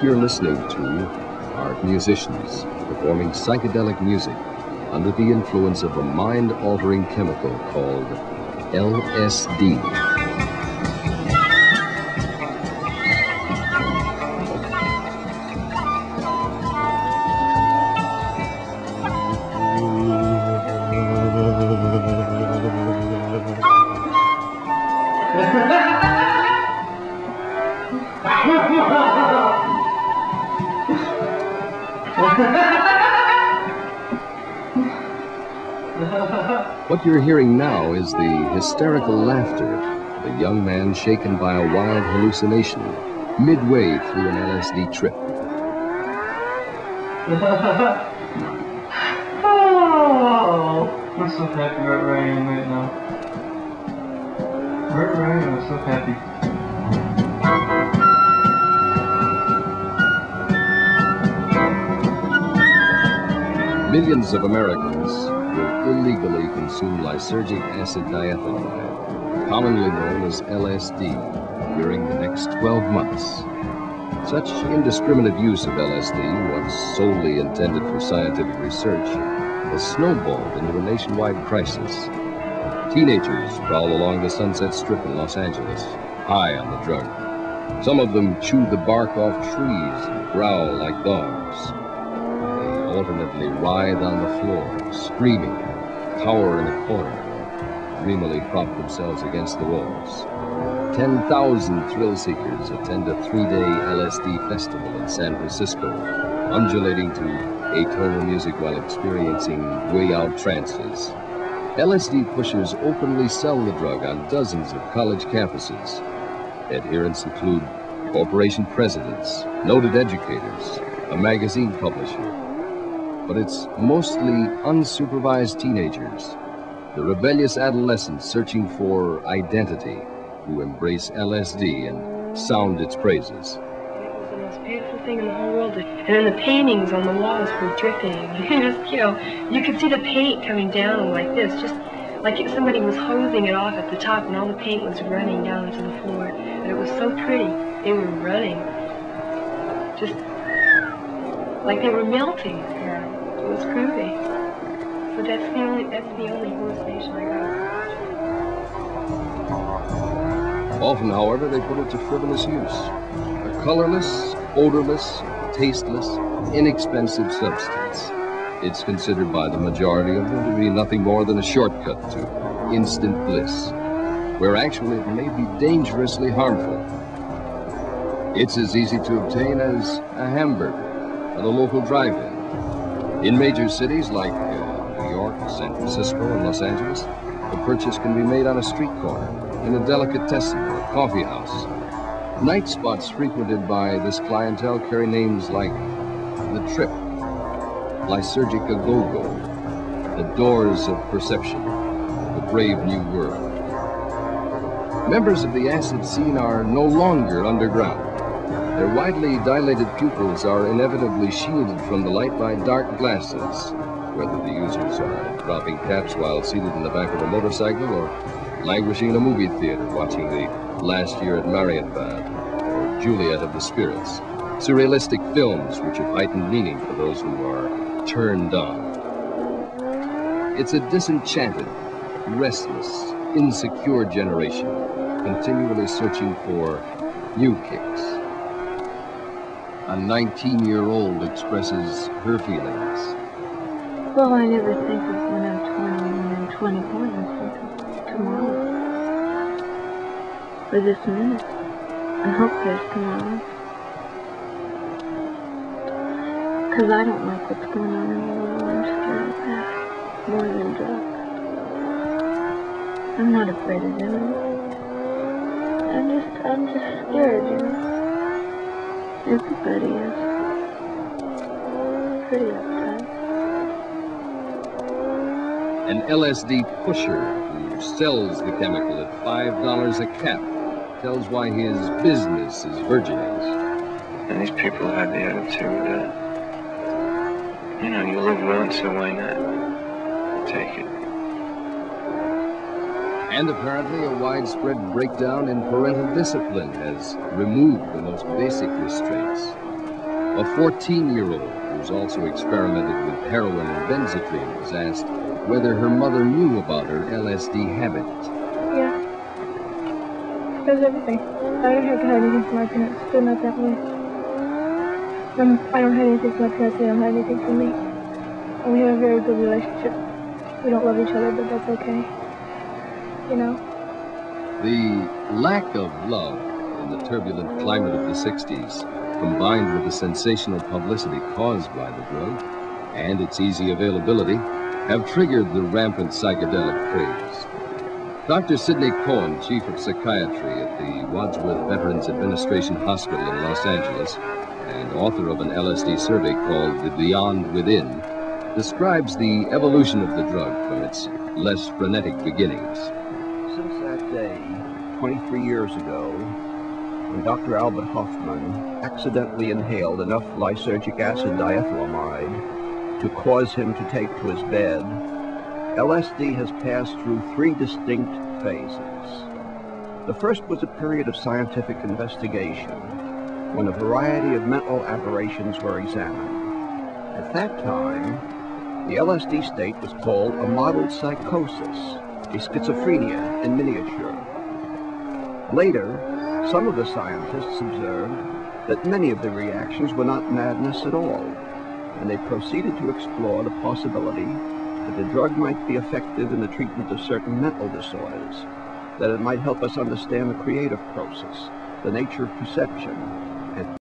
music you're listening to are musicians performing psychedelic music under the influence of a mind-altering chemical called LSD. What you're hearing now is the hysterical laughter of a young man shaken by a wild hallucination midway through an LSD trip. Oh, I'm so happy right where I am right now. Right where I am, I'm so happy. Millions of Americans will illegally consume lysergic acid diethylene, commonly known as LSD, during the next 12 months. Such indiscriminate use of LSD, once solely intended for scientific research, has snowballed into a nationwide crisis. Teenagers prowl along the Sunset Strip in Los Angeles, high on the drug. Some of them chew the bark off trees and growl like dogs. They alternately writhe on the floor, screaming, cower in a corner, dreamily prop themselves against the walls. 10,000 thrill seekers attend a 3-day LSD festival in San Francisco, undulating to atonal music while experiencing way-out trances. LSD pushers openly sell the drug on dozens of college campuses. Adherents include corporation presidents, noted educators, a magazine publisher. But it's mostly unsupervised teenagers, the rebellious adolescents searching for identity, who embrace LSD and sound its praises. It was the most beautiful thing in the whole world. And then the paintings on the walls were dripping. Just, you could see the paint coming down like this, just like if somebody was hosing it off at the top and all the paint was running down to the floor. And it was so pretty. They were running. Just like they were melting. It was groovy. So that's the only hallucination I got. Often, however, they put it to frivolous use. A colorless, odorless, tasteless, inexpensive substance. It's considered by the majority of them to be nothing more than a shortcut to instant bliss, where actually it may be dangerously harmful. It's as easy to obtain as a hamburger at a local drive-in. In major cities like New York, San Francisco, and Los Angeles, the purchase can be made on a street corner, in a delicatessen or a coffee house. Night spots frequented by this clientele carry names like The Trip, Lysergic A-Go-Go, The Doors of Perception, The Brave New World. Members of the acid scene are no longer underground. Their widely dilated pupils are inevitably shielded from the light by dark glasses, whether the users are dropping caps while seated in the back of a motorcycle or languishing in a movie theater watching the Last Year at Marienbad or Juliet of the Spirits, surrealistic films which have heightened meaning for those who are turned on. It's a disenchanted, restless, insecure generation, continually searching for new kicks. A 19-year-old expresses her feelings. Well, I never think of when I'm 20 and I'm 21. I think of tomorrow. Or this minute. I hope there's tomorrow. Because I don't like what's going on in the world. I'm scared of that. More than drugs. I'm not afraid of them. I'm just scared, Everybody is. Pretty uptight. An LSD pusher who sells the chemical at $5 a cap tells why his business is burgeoning. And these people have the attitude that, you live once, so why not take it? And apparently a widespread breakdown in parental discipline has removed the most basic restraints. A 14-year-old who's also experimented with heroin and benzotrine was asked whether her mother knew about her LSD habit. Yeah. Does everything. I don't have to hide anything from my parents. They're not that way. I don't hide anything from my parents. They don't hide anything from me. And we have a very good relationship. We don't love each other, but that's okay. You know? The lack of love in the turbulent climate of the 60s, combined with the sensational publicity caused by the drug and its easy availability, have triggered the rampant psychedelic craze. Dr. Sidney Cohen, chief of psychiatry at the Wadsworth Veterans Administration Hospital in Los Angeles, and author of an LSD survey called The Beyond Within, describes the evolution of the drug from its less frenetic beginnings. Since that day, 23 years ago, when Dr. Albert Hoffman accidentally inhaled enough lysergic acid diethylamide to cause him to take to his bed, LSD has passed through 3 distinct phases. The first was a period of scientific investigation, when a variety of mental aberrations were examined. At that time, the LSD state was called a modeled psychosis, a schizophrenia in miniature. Later, some of the scientists observed that many of the reactions were not madness at all, and they proceeded to explore the possibility that the drug might be effective in the treatment of certain mental disorders, that it might help us understand the creative process, the nature of perception, and